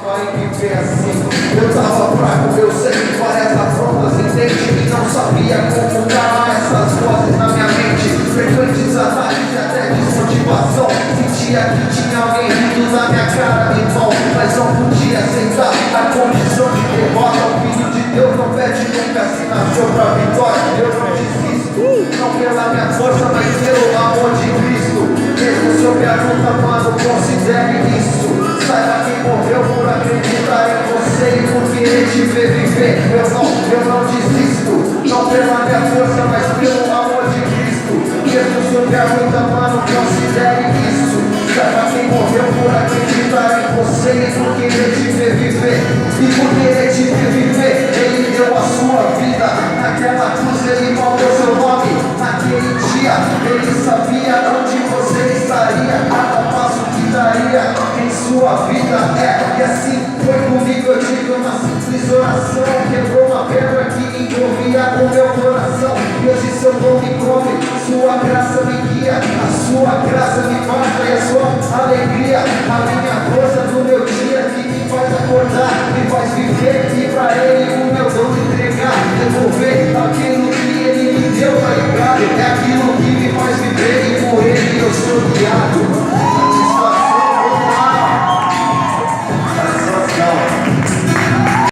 Vai viver assim. Eu tava fraco, eu sei que várias afrontas, entende? E não sabia como calar essas vozes na minha mente. Frequentes ataques e até desmotivação. Sentia que tinha alguém rindo na minha cara, irmão, mas não podia aceitar a condição de derrota. O filho de Deus não pede nunca, se nasceu pra vitória. Eu não desisto, não pela minha força, mas pelo amor de Cristo. Mesmo sob a luta, mano, considere isso. Saiba quem morreu por acreditar em você e por querer te ver viver. Eu não desisto, não pela minha força, mas pelo amor de Cristo. Mesmo sob a luta, mano, considere isso. Saiba quem morreu por acreditar em você e por querer te ver viver. E por querer te ver viver, ele deu a sua vida. Naquela cruz ele mandou seu nome. Naquele dia ele sabia onde você estaria, cada passo que daria em sua vida. E assim foi comigo. Eu tive uma simples oração, quebrou uma pedra que envolvia o meu coração. E hoje seu nome come, sua graça me guia, a sua graça me basta e a sua alegria, a minha força do meu dia que me faz